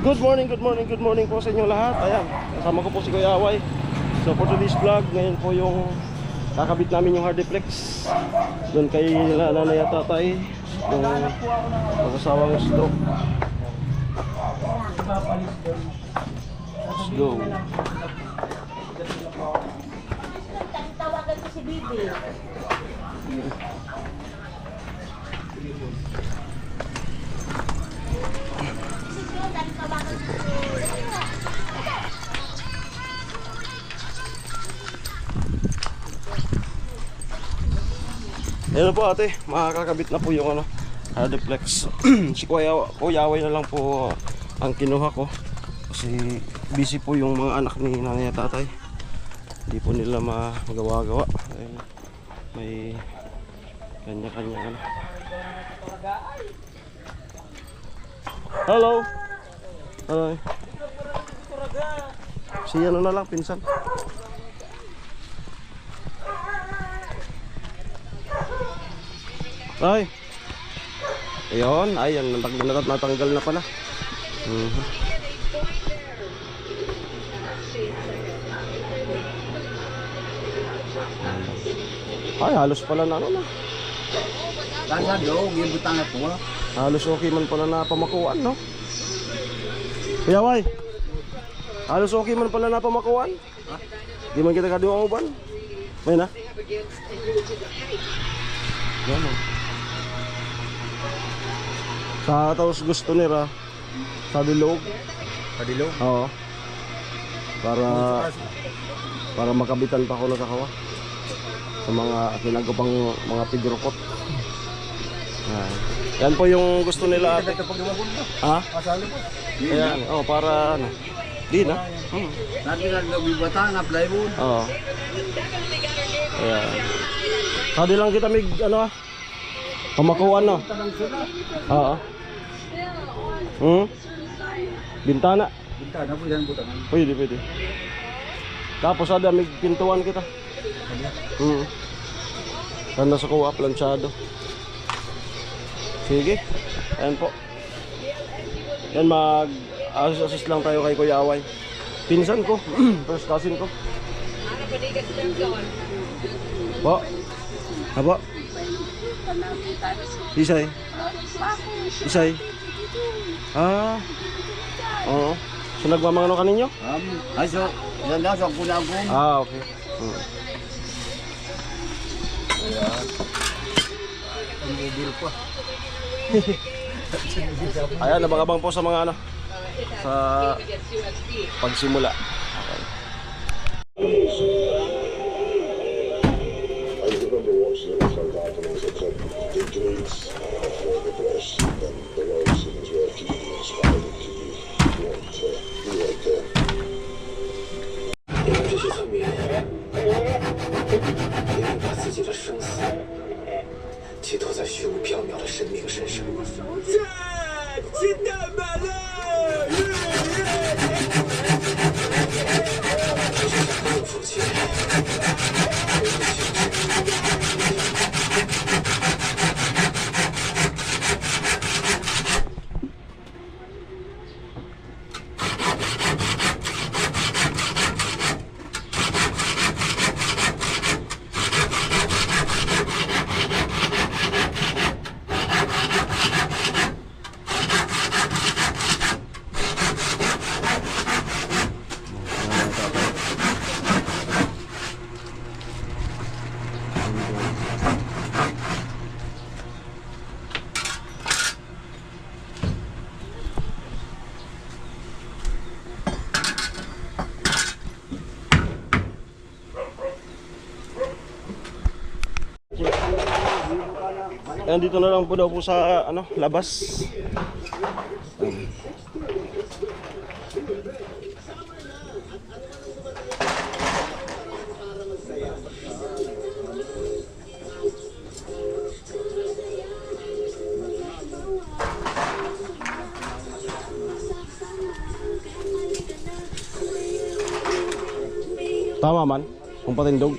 Good morning po sa inyo lahat. Ayan, kasama ko po si Kuya Away. So for today's vlog, ngayon po yung kakabit namin yung hardiplex doon kay nanay at tatay, yung mag-asawang stroke. Let's go. Tawagan ko si Bibi. Ayan po ate, makakakabit na po yung hardiplex. Si Kuya Away na lang po ang kinuha ko kasi busy po yung mga anak ni nanay at tatay. Hindi po nila magawa-gawa. May kanya-kanya Hello. Hello. Si ano na lang, pinsan. Ay. Ayun, ayan, natanggal na pala. Ay, halos pala na ano na. Halos okay man pala na pamakuan, no? Kuya Way, halos okay man pala na pamakuan. Di man kita kaduang uban. May na? Yan o. Sa taos gusto nila sa dilog. Sa dilog? Oo. Para makabitan pa ko na sa kawa. Sa mga pinagupang mga pidrokot. Yan po yung gusto nila ate. Ha? Ayan, para ano. Di na. Natin na nabibata nga plywood. Oo. Ayan. Kadi lang kita mig pamakuan no. Oo. Bintana. Bintana po yan butangan. Pwede. Tapos ada mig pintuan kita. Tanda sa kuha, planchado. Sige. Ayan po. Yan, mag-assist lang tayo kay Kuya Away. Pinsan ko. First cousin ko. Po. Abo. Isay. Oo. So nagmamangano ka ninyo? Ay so, yan na so kuna ko. Okay. Ayan, nabang-abang po sa mga sa pagsimula. Okay. Ayan, dito na lang po daw po sa labas. Tama man, kung patindog.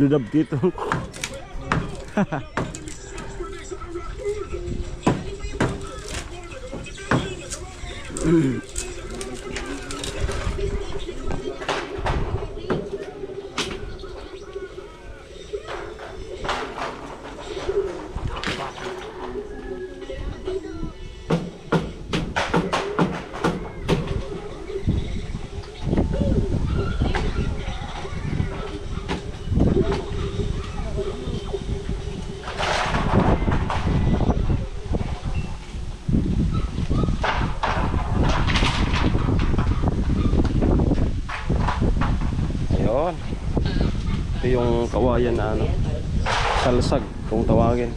dudab kito. Ayun. Ito yung kawayan na ano, salsag kung tawagin.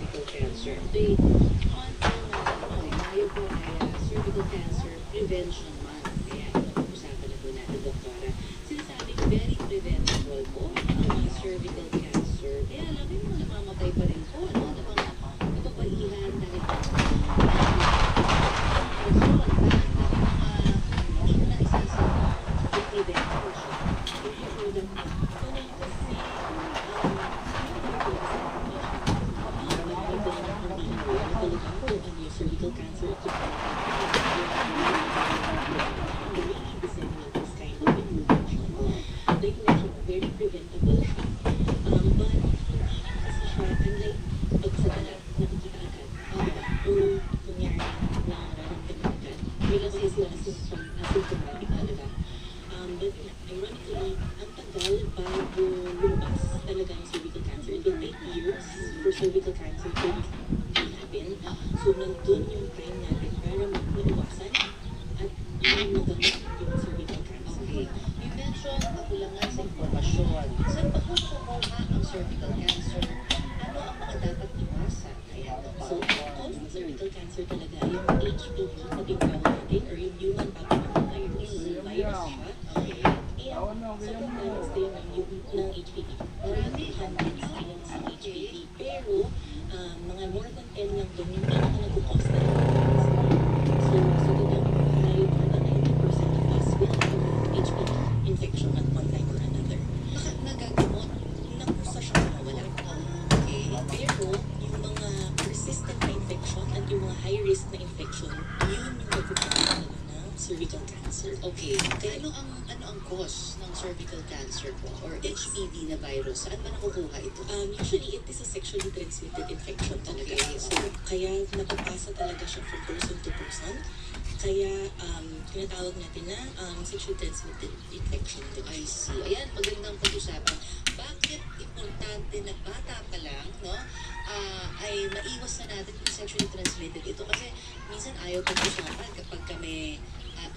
Cervical cancer prevention month. Kaya pag-usapan na po natin, Doktora. Sinasabing very preventable po ang cervical cancer. Kaya alam mo, namamatay pa rin po. Ano na bang kapapaihan dahil hindi mo na isasabi i-prevent po siya. Cervical cancer they can actually very preventable siya. But kasi siya, unlike pag sa balat, nakikita agad. Or kunyari, nararamdaman agad. May kasi sila asymptomatic talaga. But ironically, ang tagal bago lumabas talaga ang cervical cancer. It will take years for cervical cancer to happen. So, nandun yung time natin para maiwasan at magamit yung cervical cancer. Okay. You mentioned kakulangan sa impormasyon. Saan pa po kumuha ang cervical cancer? Ano ang mga dapat iwasan? Kaya So, ang cause ng cervical cancer talaga yung HPV na tinatawag natin or yung human papillomavirus. Virus siya. okay. And sobrang damage din ng HPV. Marami hundreds din sa HPV. Pero, mga more than 10 lang doon yung pinaka nag-cause na So, sa totoong buhay, more than 90% of us will have HPV infection at one time or another. Baka nagagamot. Naku, sa siya mawala. Okay. Pero, yung mga persistent na infection at yung mga high-risk na infection, yun yung nagpupunta ng cervical cancer. Okay. Kaya ano ang cause ng cervical cancer po? Or HPV na virus? Saan ba nakukuha ito? Usually, it is a sexually transmitted infection talaga. Okay. So, kaya napapasa talaga siya from person to person. Kaya, tinatawag natin na sexually transmitted infection. I see. Ayan, magandang pag-usapan. Bakit importante na bata pa lang, no, ay maiwas na natin yung sexually transmitted ito? Kasi minsan ayaw pag-usapan kapag kami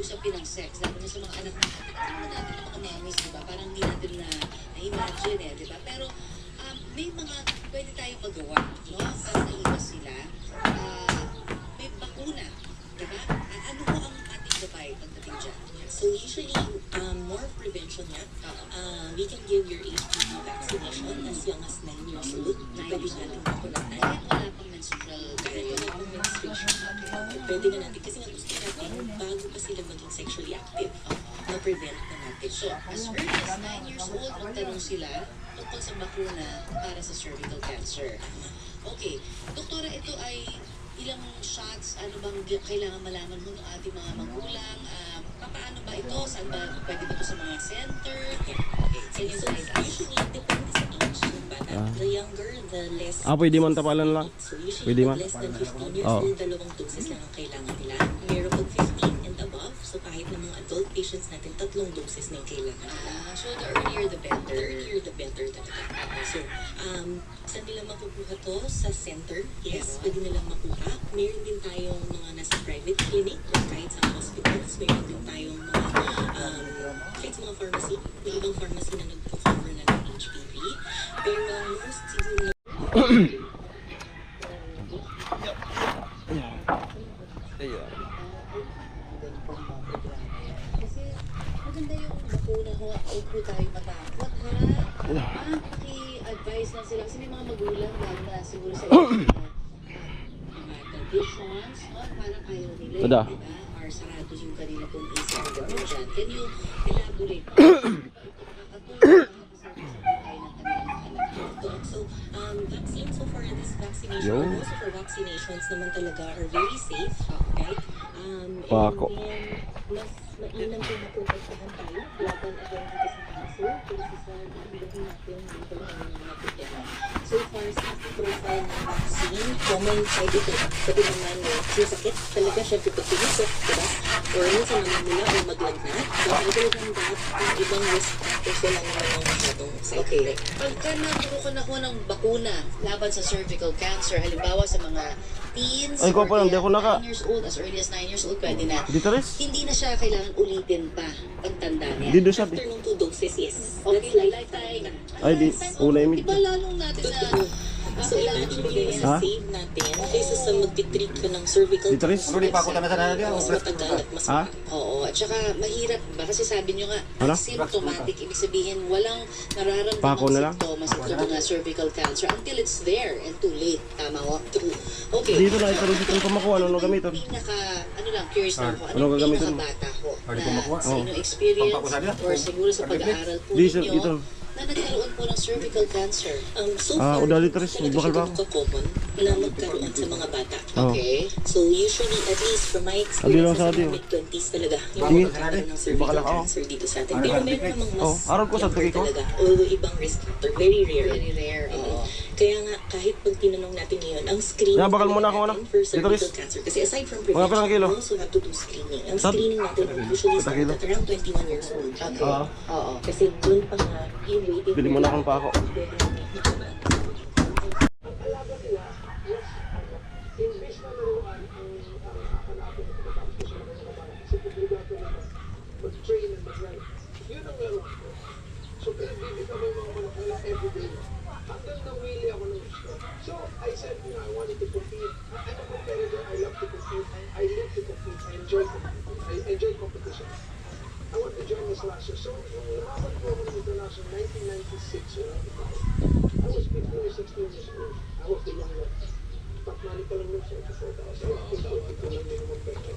usapin ng sex. Lalo na sa mga anak natin. Alam mo natin ang mga nannies, di ba? Parang hindi natin na-imagine di ba? Pero may mga pwede tayong magawa, no? Para maiwas sila. May bakuna, di ba? Ano po ang ating gabay pagdating dyan? So, usually, more prevention yan. We can give your HPV vaccination as young as 9 years old. Pwede natin makulatan. Kahit wala pang menstrual Kahit wala pong menstruation. Pwede na natin. Kasi nga gusto natin, bago pa sila maging sexually active, na-prevent na natin. So, as early as 9 years old, magtanong sila tungkol sa bakuna para sa cervical cancer. Okay. Doktora, ito ay ilang shots, ano bang kailangan malaman mo ng ating mga magulang? Paano ba ito? Saan ba? Pwede ba ito sa mga center? Okay. Sige, So, usually, depende sa age ng bata. The younger, the less. Pwede man tapalan lang. So, usually, Pwede man. less than 15 years Oo. old, 2 doses lang ang kailangan nila. Meron pag 15 and above, so kahit ng mga adult patients natin, 3 doses na yung kailangan nila. So, the earlier the The better. earlier, the better talaga. So, saan nila makukuha to? Sa center. Yes, pwede nilang makuha. Meron din tayong mga nasa private clinic or kahit sa hospitals. Meron din tayong mga, kahit sa mga pharmacy. May ibang pharmacy na nagpo-cover na ng HPV. Pero most siguro Kasi maganda yung bakuna, huwag po tayo matakot, ha? Paki-advise lang sila. Kasi may mga magulang, lalo na siguro sa mga traditions, no? Parang ayaw nila, Tada. di ba? Or sarado yung kanila pong isang gano'n dyan. Can you elaborate? Nakakatulong ang service na tayo ng kanilang anak. vaccine, so for this vaccination, Yo. or also for vaccinations naman talaga are very safe, right? Pako. And then, mas mainam po maprotektahan tayo laban again dito sa kaso, kasi sa dahil natin dito lang ang mga problema. So far, safety profile ng vaccine, common side effect, pwede naman yung sakit, talaga siya pag pinisok, diba? Or minsan namumula o maglagnat. But other than that, yung ibang risk factors wala naman ang masyadong side effect. Pagka nakuha na ho ng bakuna laban sa cervical cancer, halimbawa sa mga teens, Ay, ko pa lang, di ako 9 years old, as early as 9 years old, pwede na. Dito rin? Hindi na siya kailangan ulitin pa pagtanda niya. Dito sabi. After nung 2 doses, yes. Okay, lifetime. Ay, di. Ulay mi. Iba lalong natin na So, imagine mo yung Ha? save natin kaysa sa mag-treat ka ng cervical Dito rin? Pero di pa ako na sana na mas matagal at mas Ha? Oo, at saka mahirap ba? Kasi sabi nyo nga, Ano? symptomatic, ibig sabihin walang nararamdamang Pako na lang? symptoms ito mga cervical cancer until it's there and too late. Tama ho? True. Okay. Dito na ito rin itong pamakuha. Ano gamiton? Pinaka, ano lang, curious lang ako. Ano Ano gagamitin mo? pinaka-bata ho Hindi ko na makuha. sa Oo. inyong experience Pampakusa niya? or siguro sa pag-aaral po Dito, ninyo dito. na nagkaroon po ng cervical cancer? So Ah, far, udali tres, talaga bakal siya ba? common na magkaroon sa mga bata. Oh. Okay. So usually, at least from my Abi experience, lang sa sa atin. mga mid-20s talaga yung Sige. magkakaroon ng cervical cancer dito sa atin. Pero meron namang mas Oh, araw ko sa younger tagi ko. talaga. Although ibang risk factor, very rare. Very rare. Oo. Kaya nga, kahit pag tinanong natin ngayon, ang screening Yeah, bakal muna ako, natin ano? for Dito, cervical Riz. cancer. Kasi aside from Mga pilang kilo? prevention, we also have to do screening. Ang Sab- screening natin usually Pitang start kilo? at around 21 years old. Okay. Oo. Kasi doon pa nga, yung waiting Bili mo na akong pako. So, pinag-bibig kami mga manakala everyday. Hanggang nawili ako ng gusto. So, I said, you know, I wanted to compete. I'm a competitor. I love to compete. I live to compete. I enjoy competing. I enjoy competition. I want to join this last year. So, nung lumabas ko ako ng international 1996, I was 15 or 16 years old. I was the youngest. Patmani pa lang nung 74,000. I think 42 lang din naman pwede.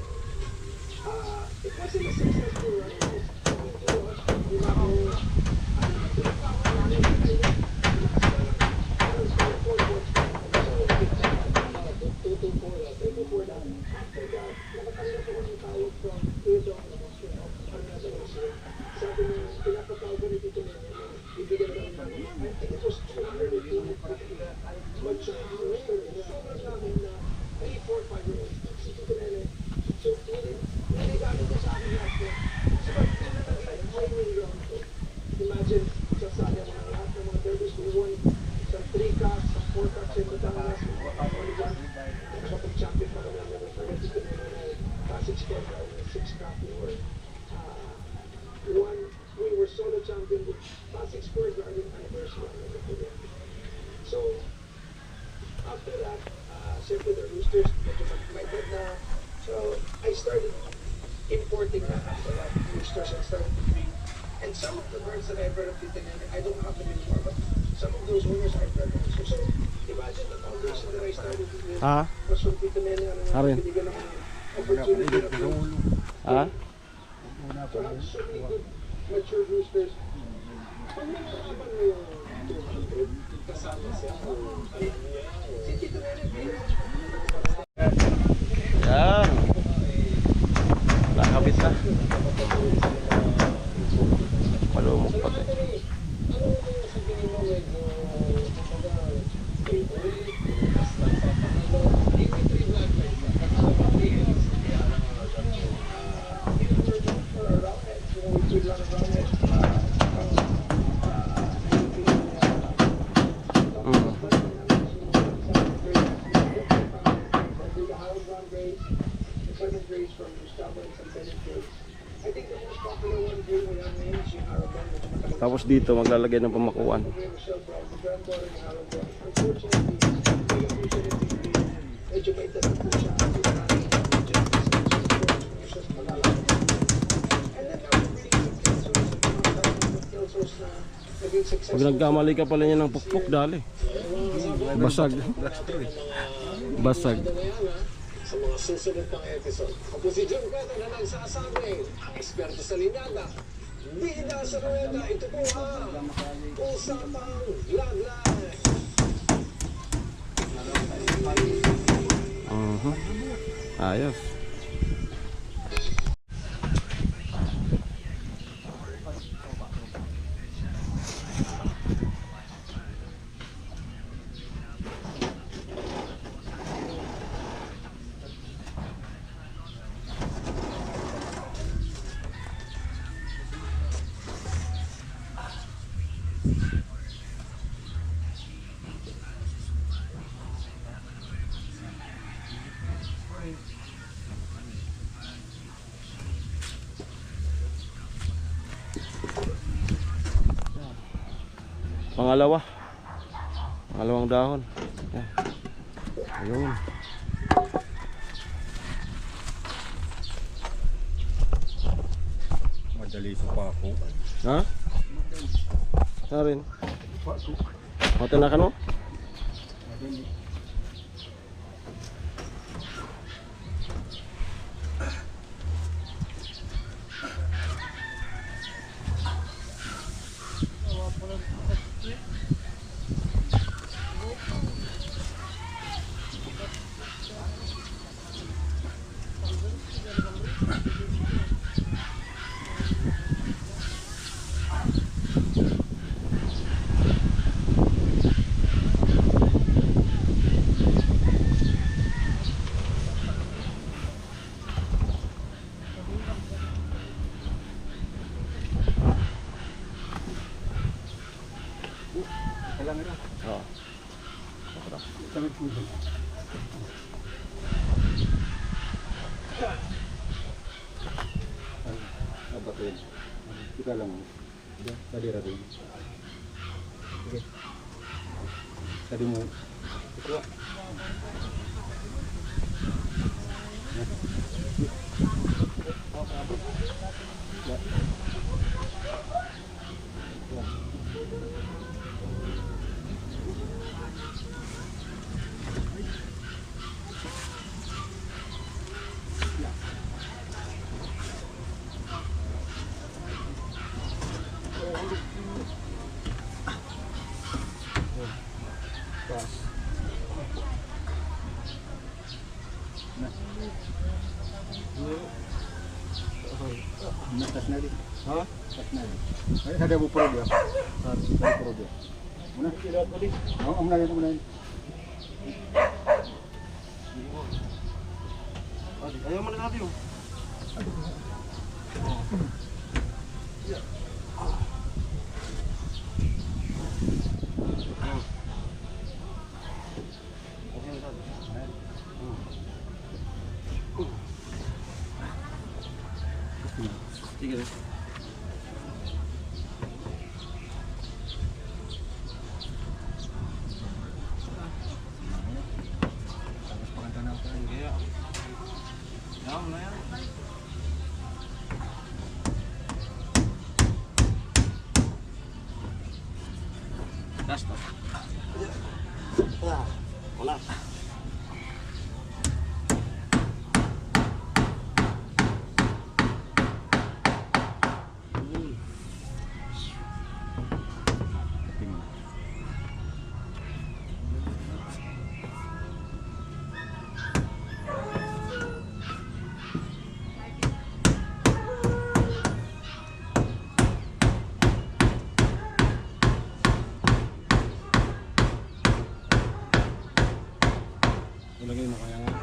It wasn't a successful run. It was, di ba ako, imagine, sasali ang mga lahat ng mga derbies we won sa 3 cups, sa 4 cups in Batangas, sa pag-champion pa kami, never forget it, Pasig Square Garden, 6 cup, we were solo champion with Pasig Square Garden anniversary, I'll never forget it. So, after that, siyempre the Roosters, medyo mag-migrate na, so I started importing na after that, Roosters, I started to bring. And some of the birds that I bred of Titanene, I don't have them anymore, but some of those owners I bred also. So, imagine the foundation that I started with Ha? was from Titanene, Arin. binigyan ng opportunity na to Ha? have so many good mature roosters. Pag nalaman mo yung 200, kasama siya. Si Titanene, Yan. Nakakabit na. Malumok pa tayo. Tapos dito maglalagay ng pamakuan. Pag nagkamali ka pala niya ng pukpok, dali. Basag. Basag. Sa mga susunod pang episode. Ako si John Cueto na nagsasabi, ang eksperto sa linyada. Bida sa rueda, ito po ang Usapang Vlog Live. Ayos. Pangalawang dahon. Yan. Ayun. Madali sa pako. Ha? Sa rin. Hotel na ka no? Oo. Abatin. Kita lang. Tadi rin. Sige. Tadi mo. Ito. Tas na din. Ha? Tas na din. Ay, ada bu pro dia. Ada pro dia. Muna sila ko din. Oo, muna yan. Ayaw mo na natin yung. Sige na. Wala. Ilagay mo kaya nga.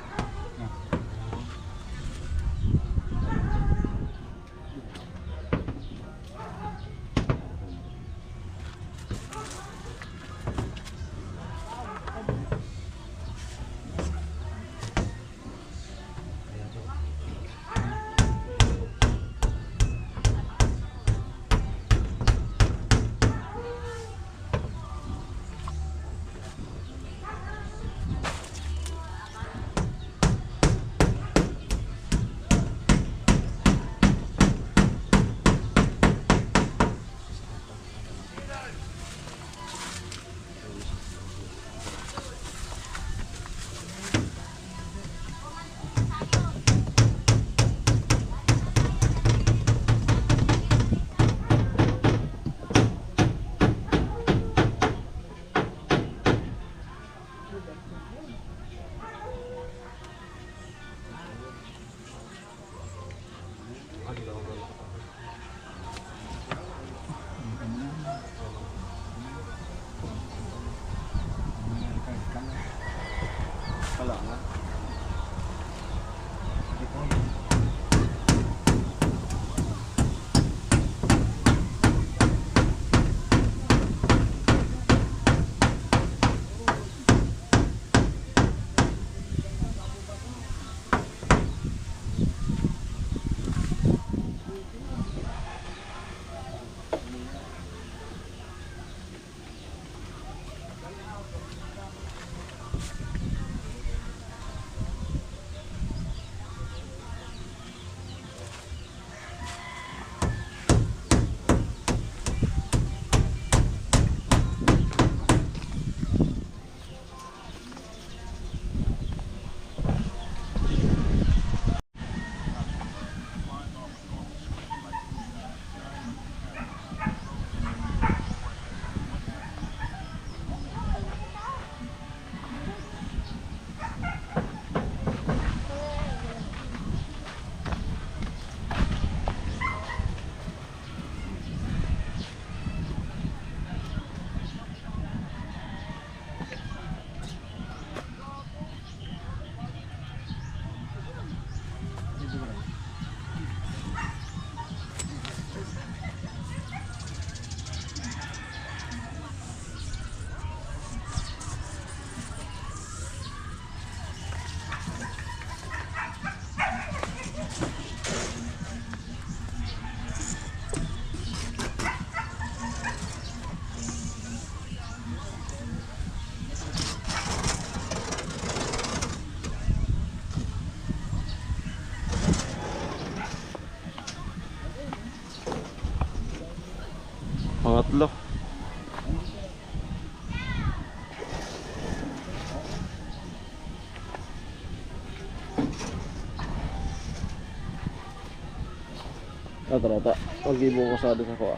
Rata-rata. Mag-ibo ko sa doon ako.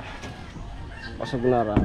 Pasagnaran.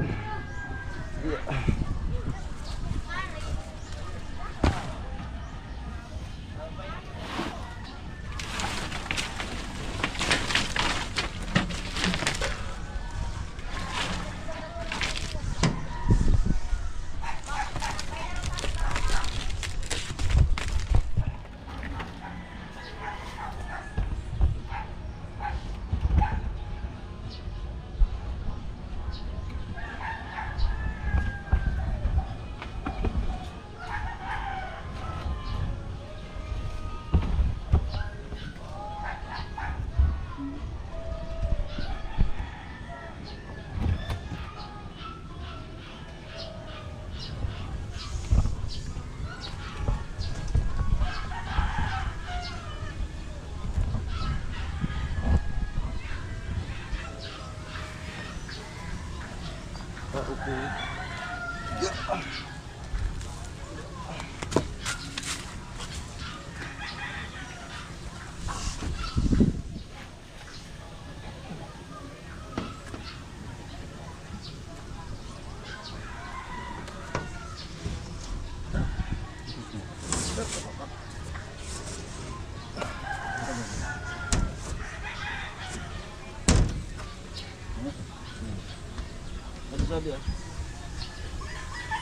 Ano sabi ah?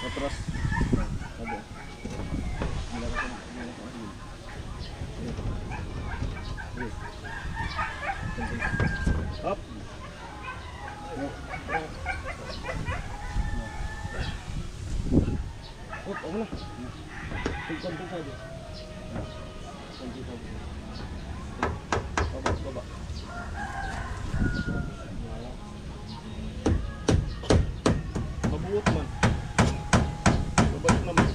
Atras. Sabi ah. Up. Up, ako na. Tigkan sabi. Baba. Mabuot man. Mabalik naman.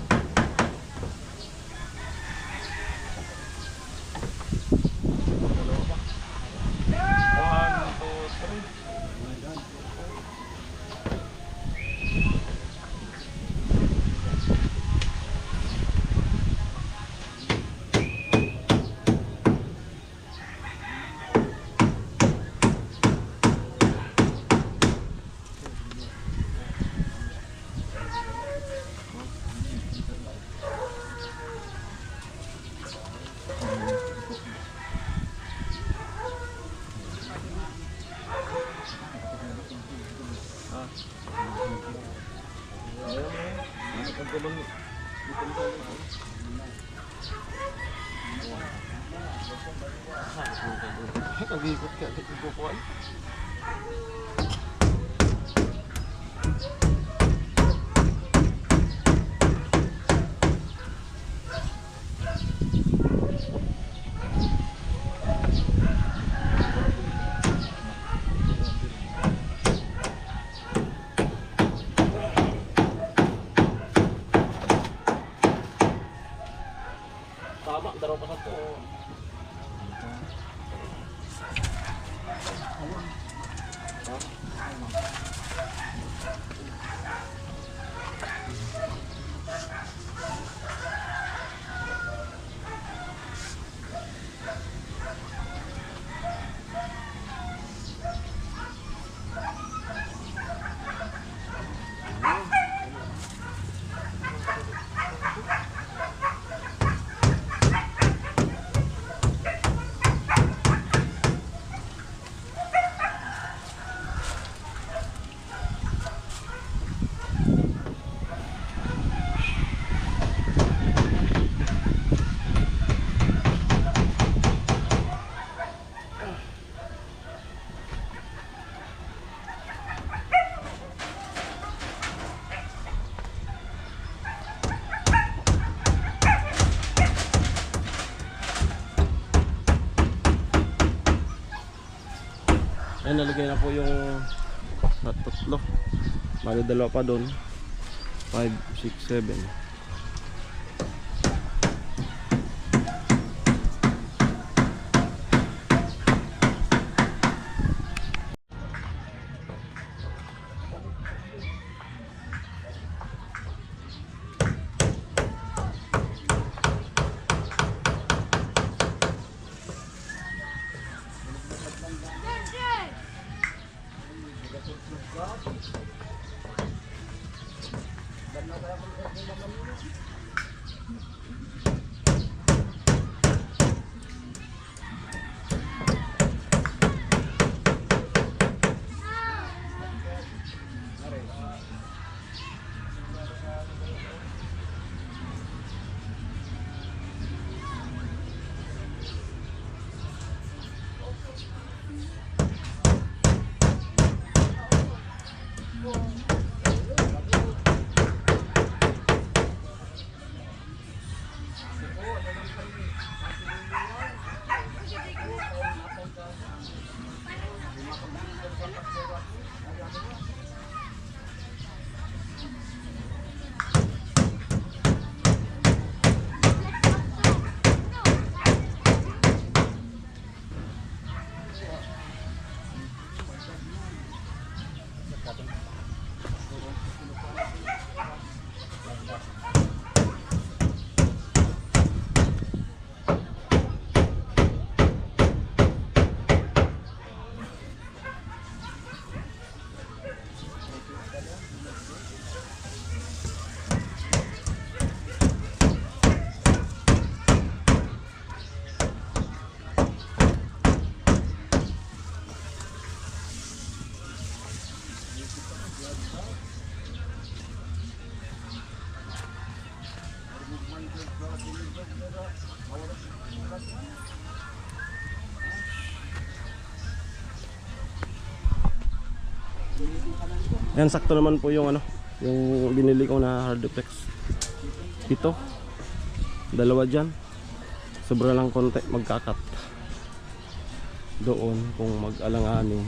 Nag-ikot ka, ikukuhan. Tama, daraw pa sa to. Ayan, nalagay na po yung tatlo. Bali dalawa pa doon. 5, 6, 7. Yan, sakto naman po yung ano, yung binili ko na hard duplex. Ito, dalawa dyan. Sobra lang konti magkakat. Doon kung mag-alanganin.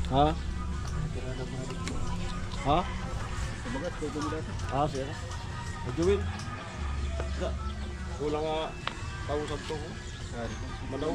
Ha? Ha? Ah, siya. Magawin. Sa. Kulang nga kausap ko. Manaw.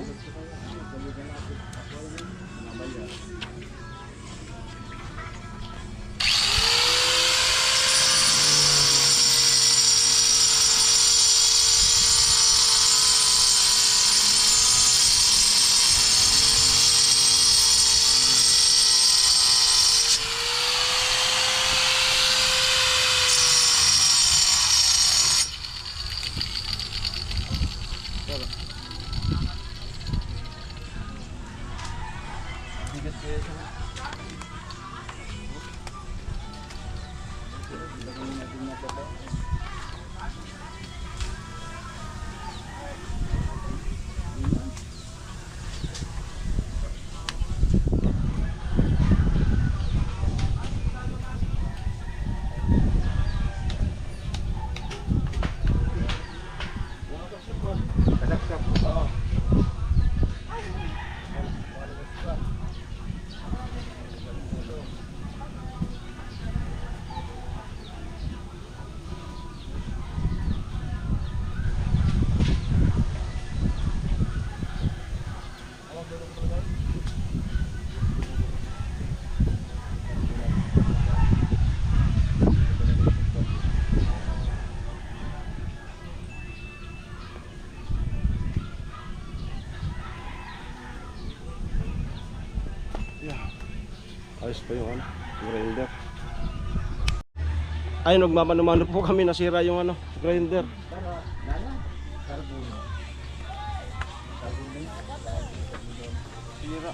Ayos pa yung ano, grinder. Ay, nagmamano-mano po kami, nasira yung ano, grinder. Sira.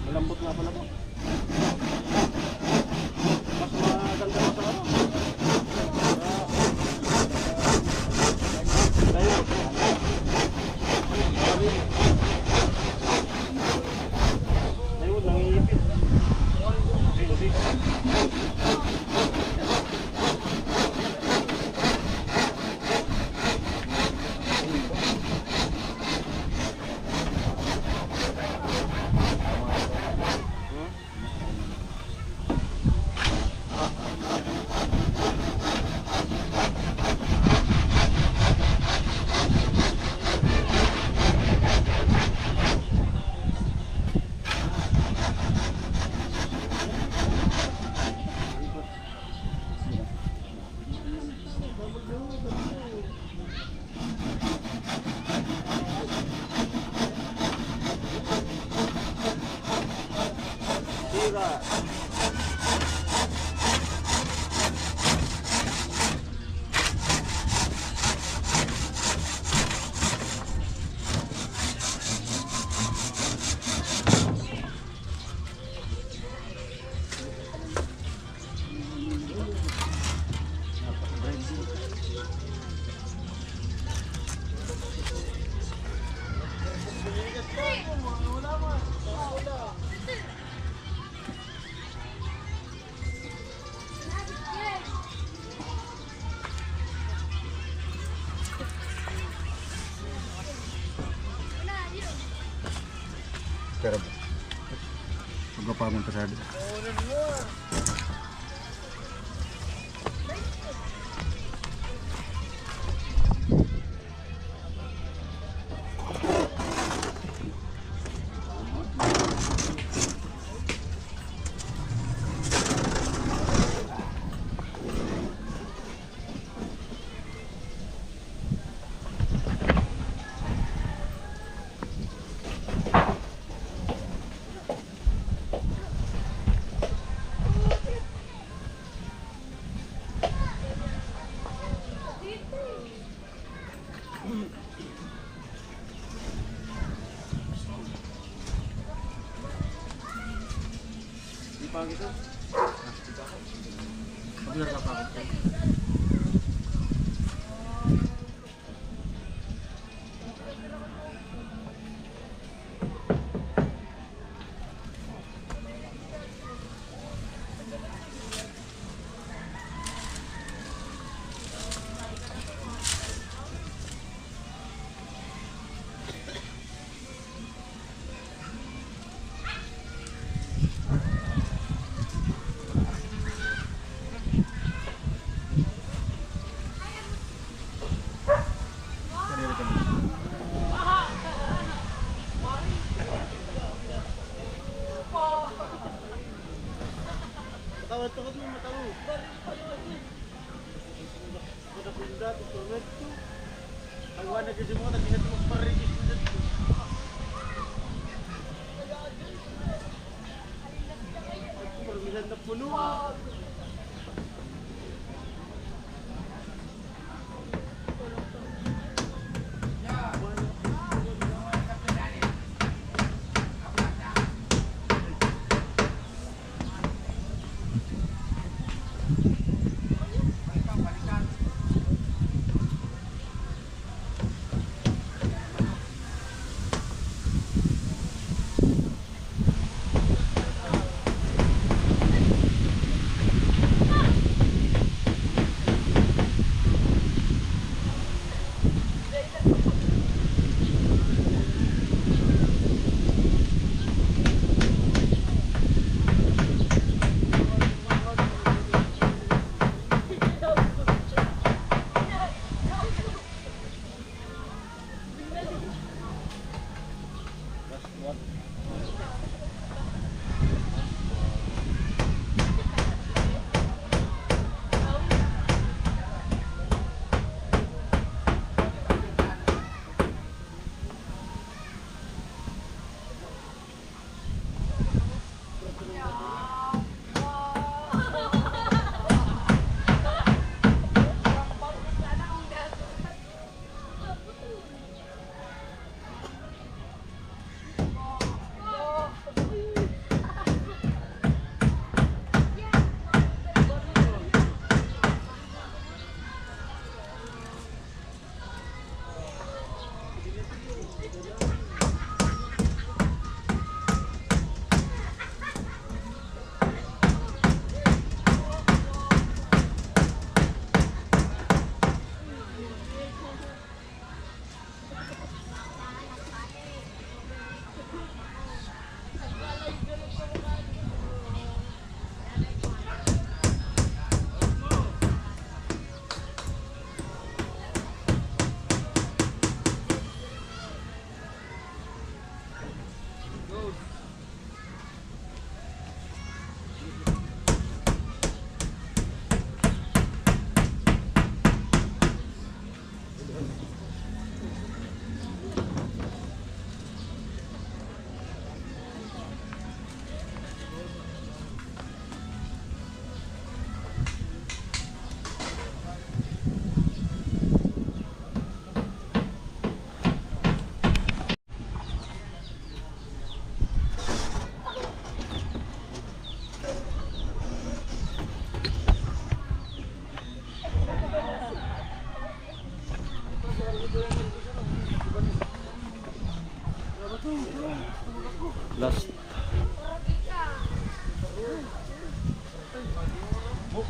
Malambot nga pala po. Mas maganda pa sa ano. Tayo. Tayo, nangiipit. Sira. Pero pagkapaman pasado.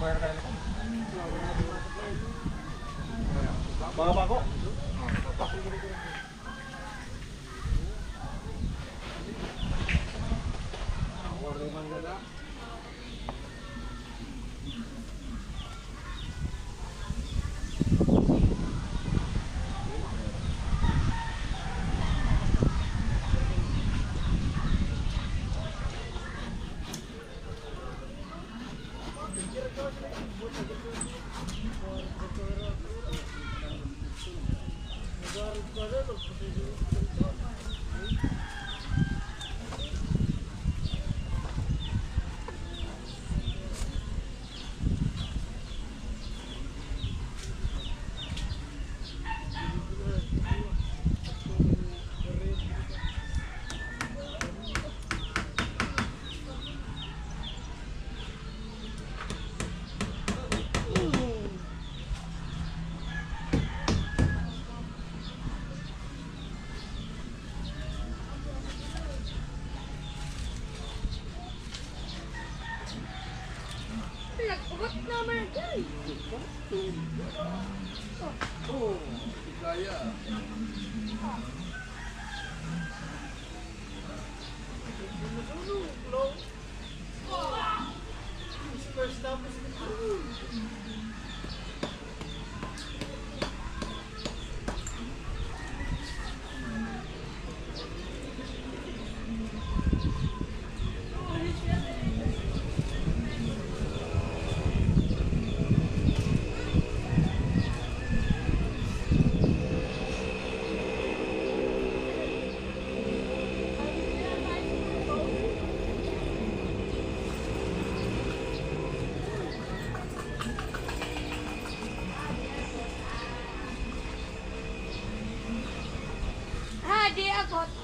Baba ko. Di ako.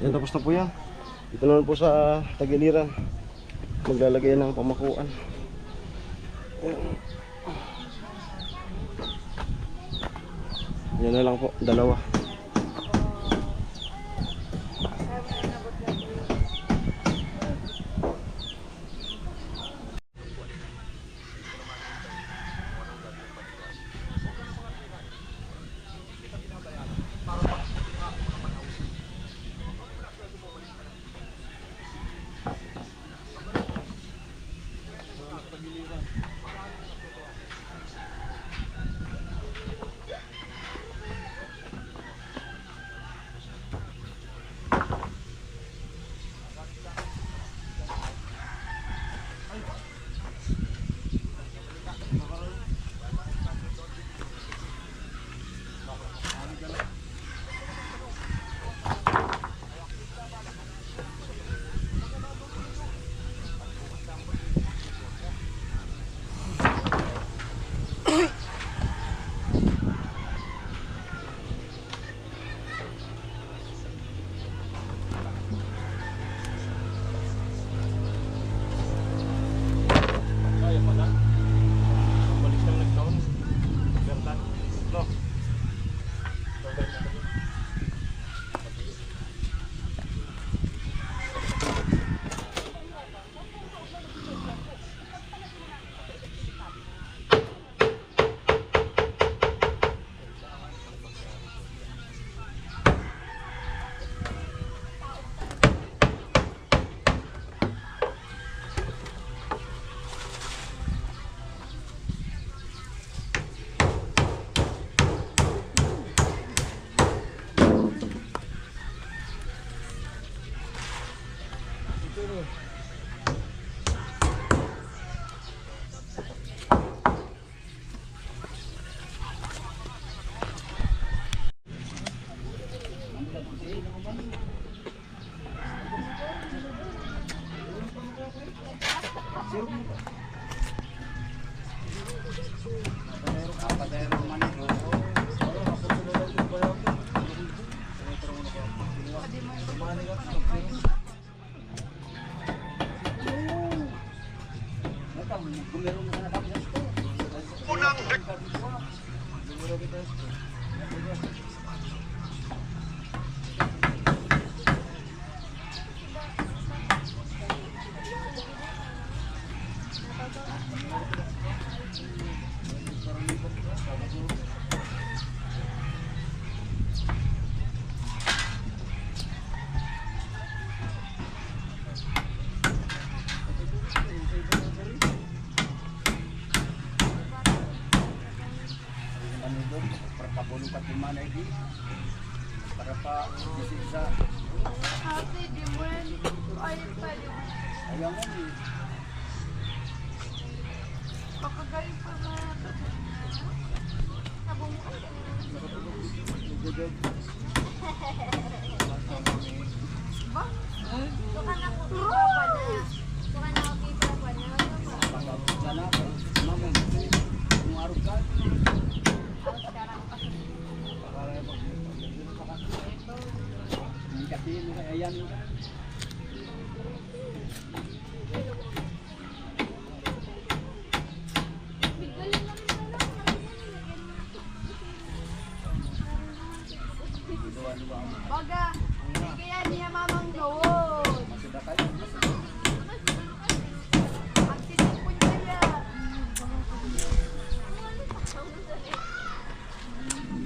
Yan, tapos na po yan. Ito naman po sa tagiliran. Maglalagay ng pamakuan. Yan na lang po, dalawa. Para pa disisa. Ate, di mo yan. Ayun pa, di mo. Ayaw mo ni. Pakagaling pa na. Sabong mo. Ba? Suka na ko pa na. Suka na ko pa na. Sana ako. Mama, kung araw ka. Kasi ayan mo. Baga, hindi kaya niya mamang doon. Masuda kayo. Ang tinipon kaya.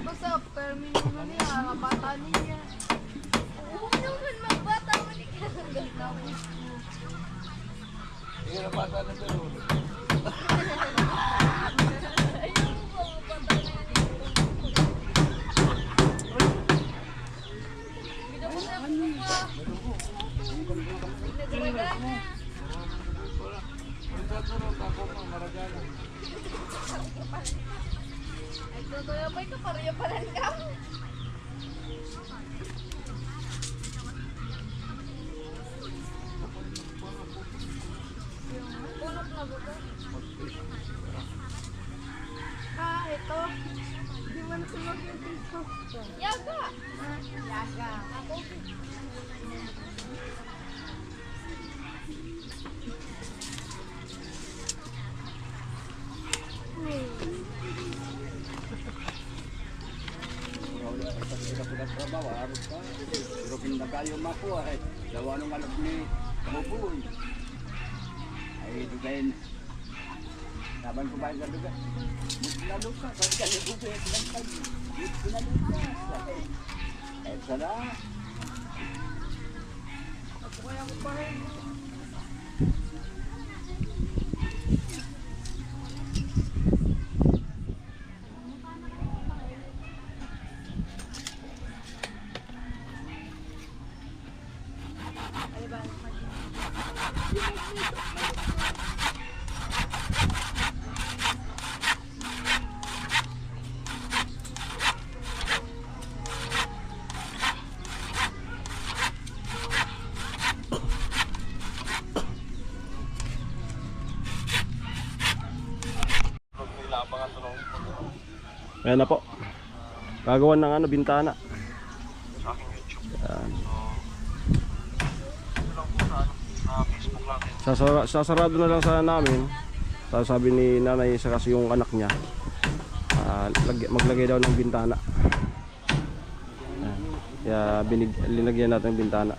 Basta, permino na niya, ang bata niya. Oo naman, magbata mo ni kaya ang galit na ako. Hindi na bata na pero. Ay, tutoy pa ka, pariya pa lang ka. Punot na ba ito? Ito. Di mo na sumag yung dito. Yaga! Yaga. Ako. Trabaho, harus ka. Pero pinagayo makuha eh. Gawa nung anak ni Kamuboy. Ay, dugayin. Laban ko ba yung duga? Lalo ka, kasi ka nagugay at lantag. Pinalo ka. Eh, sana. Ako kaya ko pa rin. Ayan na po. Gagawan ng ano, bintana. Ayan. Sasarado na lang sana namin. Sabi ni nanay sa kasi yung anak niya, maglagay daw ng bintana. Ayan. Kaya linagyan natin ng bintana.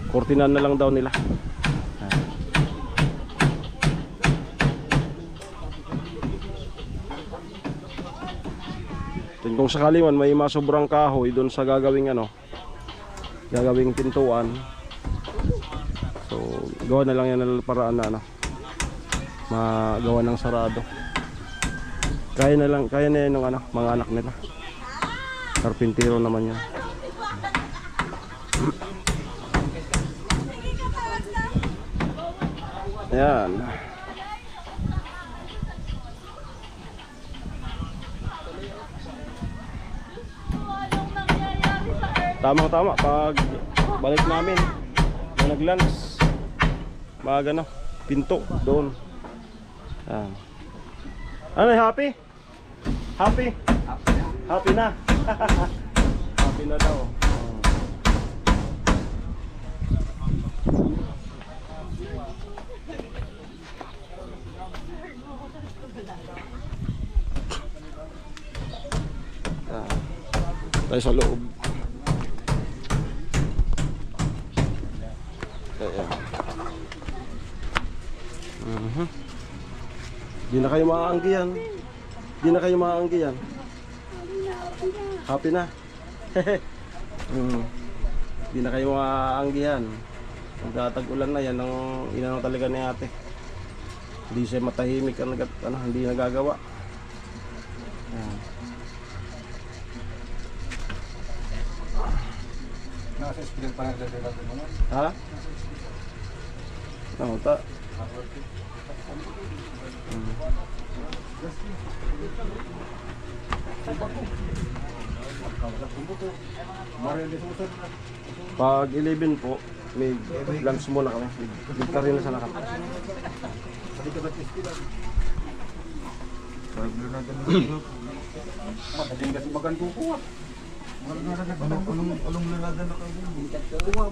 Kortinan na lang daw nila. Ayan. Kung sakali man may masobrang kahoy doon sa gagawing gagawing pintuan, so gawa na lang yan ng paraan na magawa ng sarado. Kaya na yan ng mga anak nila. Karpintero naman yan. Ayan. Tamang-tama pag balik namin na nag-lunch. Mag ano, pinto doon. Ayan. Ano, happy? Happy? Happy na. Happy na daw. Tayo sa loob. Ayan. Di na kayo maaanggihan. Di na kayo maaanggihan. Happy na. Di na kayo maaanggihan. Magtatag-ulan na yan ang inano talaga ni ate. Hindi siya matahimik ang hindi nagagawa. Ayan. Nasa hospital pa nagdadala ko naman. Ha? No, ta. Pag 11 po, may lunch muna kami. Bigta rin na sa lakat. Madaling kasi magandang kuha. Anong lalaga na kayo?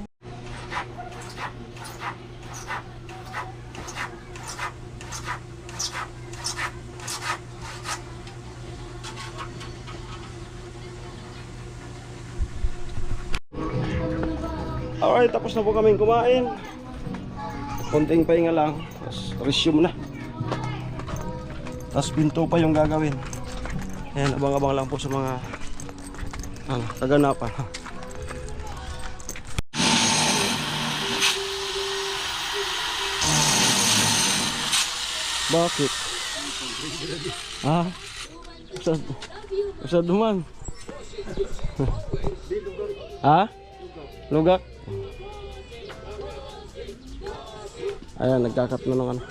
Alright, tapos na po kaming kumain. Konting pahinga lang. Tapos resume na. Tapos pinto pa yung gagawin. Ayan, abang-abang lang po sa mga kaganapan. Bakit? Usad duman. Ha? Lugak? Ayan, nagkakat na ng ano.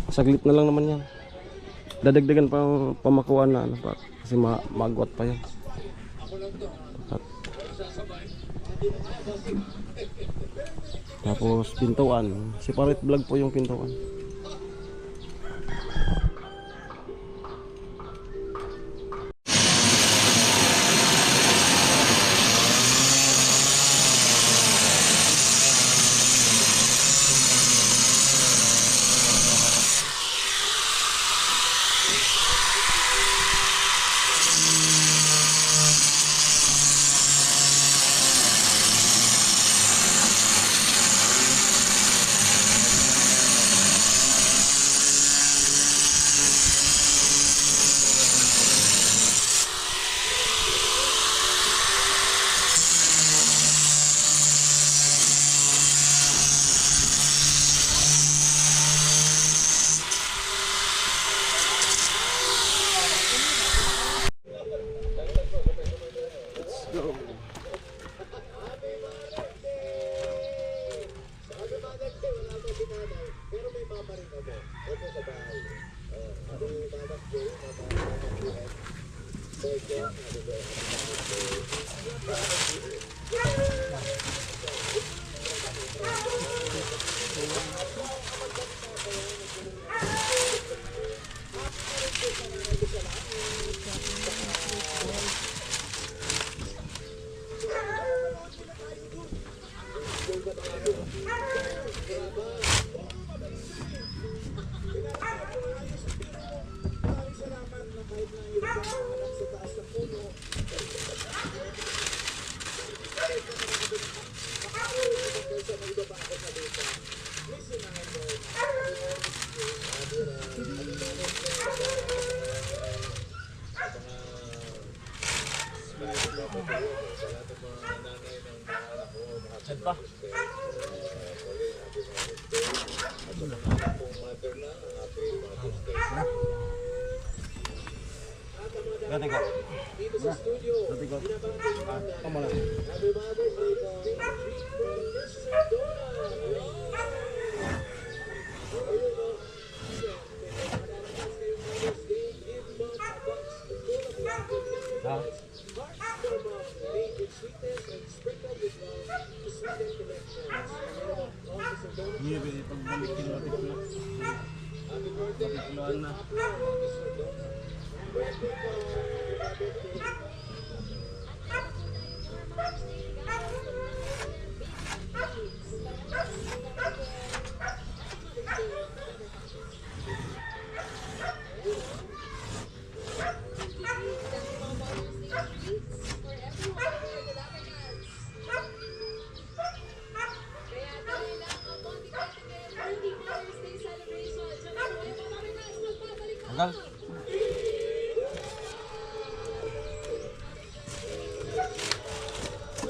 Saglit na lang naman yan. Dadagdagan pa ang pamakuan na ano pa. Kasi magwat pa yan. Tapos pintuan. Separate vlog po yung pintuan.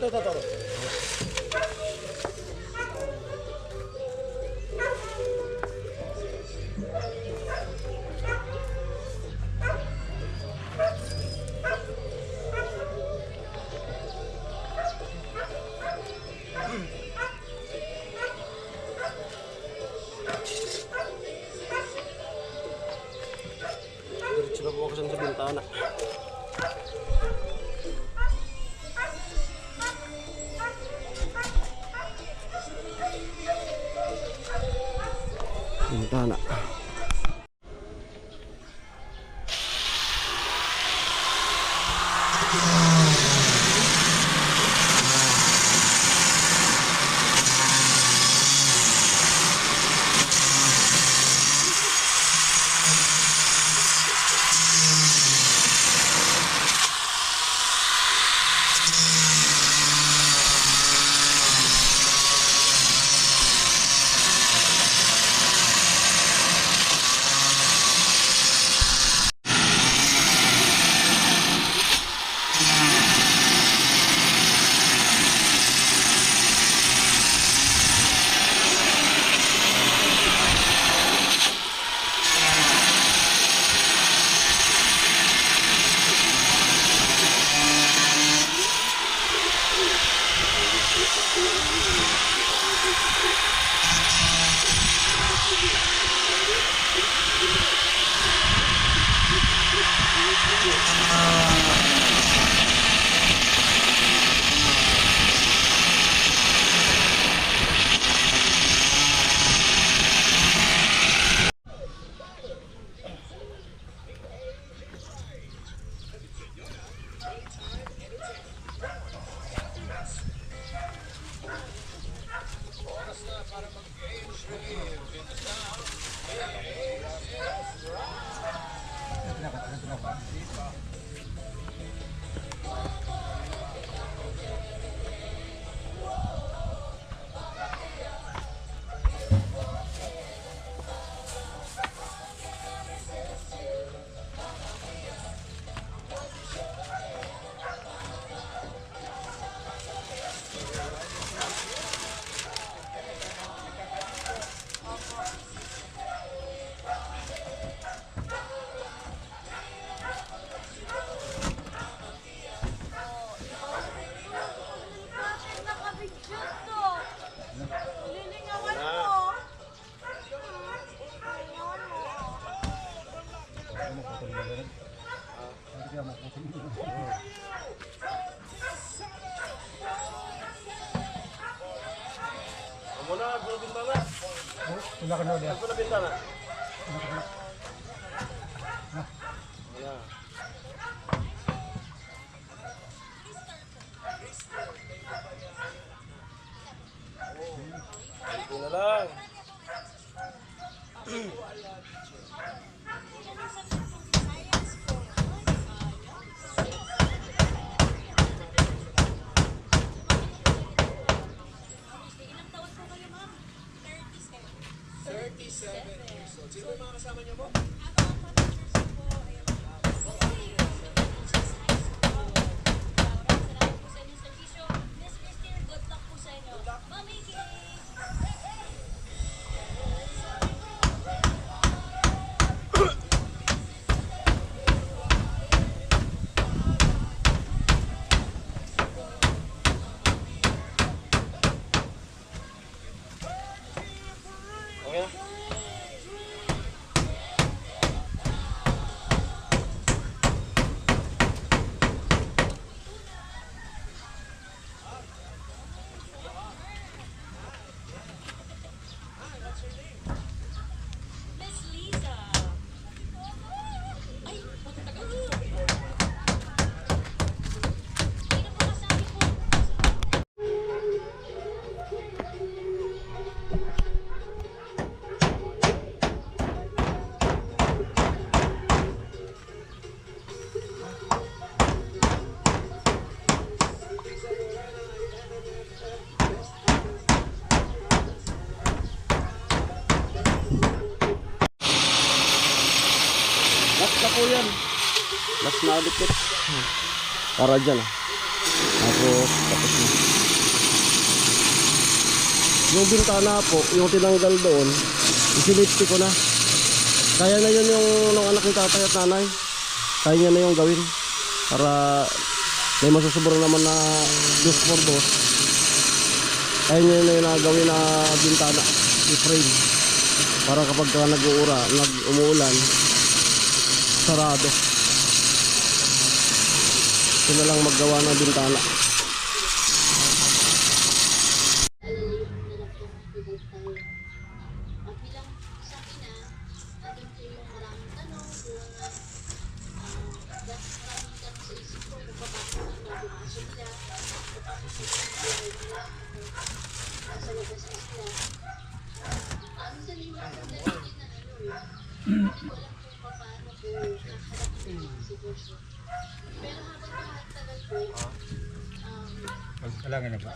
Tagal. Diretso na po ako sa bintana. Bintana. Muna, gulong bintana. Wala ka na ulit. Gulong bintana. Muna. Ito na lang. Okay na? yan. Last na duplex. Para dyan ah. Tapos na. Yung bintana po, yung tinanggal doon, isinipti ko na. Kaya na yun yung nung anak ni tatay at nanay. Kaya niya na yung gawin. Para may masusubro naman na 2x2. Kaya niya na yung gawin na bintana, i-frame. Para kapag umuulan, sarado. Sila lang maggawa ng bintana. Kailangan na ba?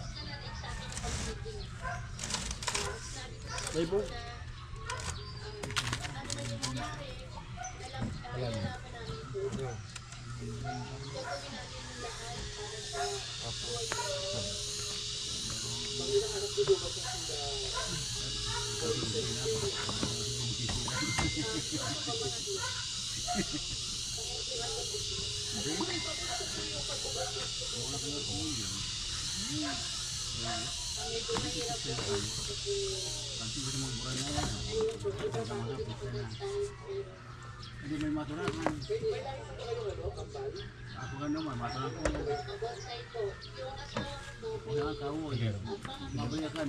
Hindi may maturan man. Ako kan naman, maturan ko. Wala ka mo. Mabaya ka.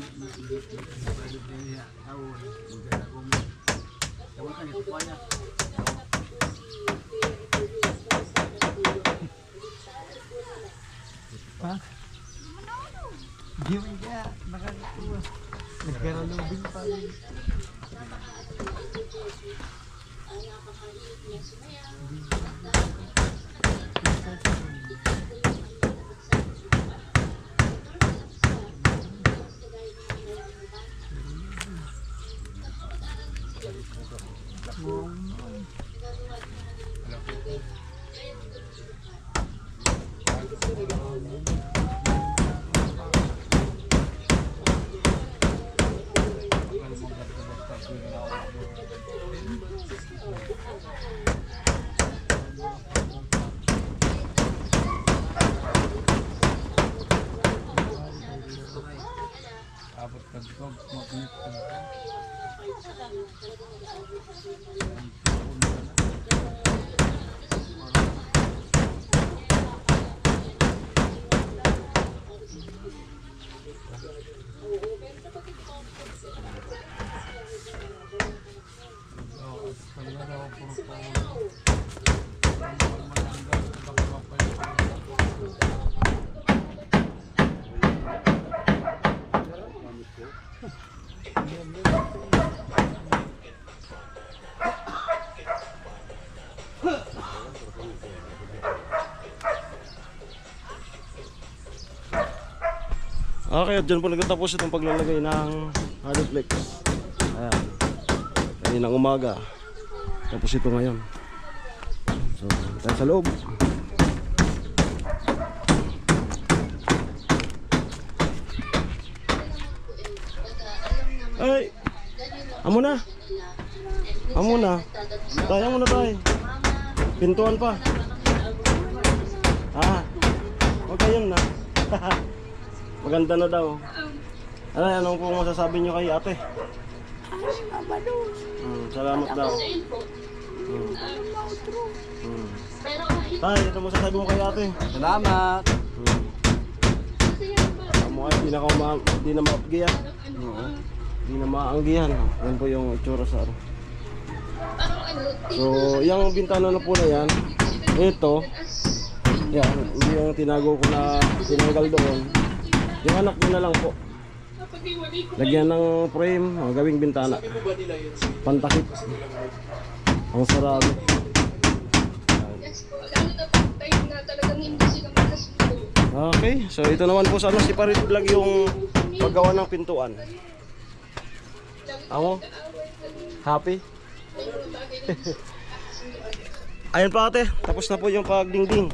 Tao. Tawag ka nito pa niya. Pa? Di mo kaya nakakakuha. Nagkaralubing pa rin. Okay, at dyan po nagtatapos itong paglalagay ng Hardflex. Ayan. Kaninang umaga. Tapos ito ngayon. So, tayo sa loob. Ay! Amo na! Amo na! Tayo muna tayo. Pintuan pa. Ah! Huwag kayon na. Maganda na daw. Anong pong masasabi nyo kay ate? Salamat daw. Tay, ito masasabi mo kay ate? Salamat. Amo ay di na maapgihan. Di na maanggihan. Yan po yung itsura sa ano. So, yung bintana na po na yan. Ito. Yan, hindi yung tinago ko na tinanggal doon. Yung anak nyo na lang po. Lagyan ng frame, gawing bintana. Pantakip. Ang sarado. Okay, so ito naman po sa ano, si Parit Vlog yung paggawa ng pintuan. Ako? Happy? Ayan pa ate, tapos na po yung pagdingding.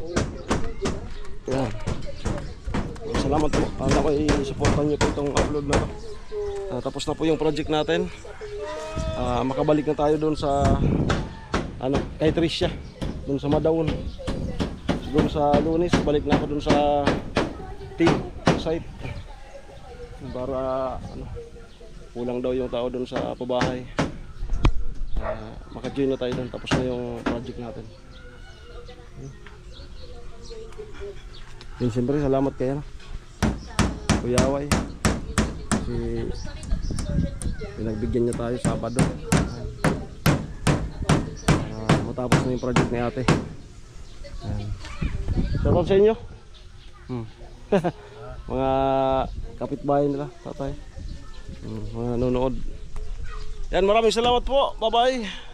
Ayan. Salamat po. Alam ko i-supportan nyo po itong upload na to. Tapos na po yung project natin. Makabalik na tayo doon sa kay Tricia, doon sa Madaon. Siguro sa Lunes, balik na ako doon sa team site. Para kulang daw yung tao doon sa pabahay. Maka-join na tayo doon, tapos na yung project natin. Yun, siyempre salamat kayo Kuya Away kasi pinagbigyan niya tayo Sabado. Matapos na yung project ni ate. Shoutout sa inyo. Mga kapitbahay nila, tatay. Mga nanonood. Yan, maraming salamat po. Bye bye.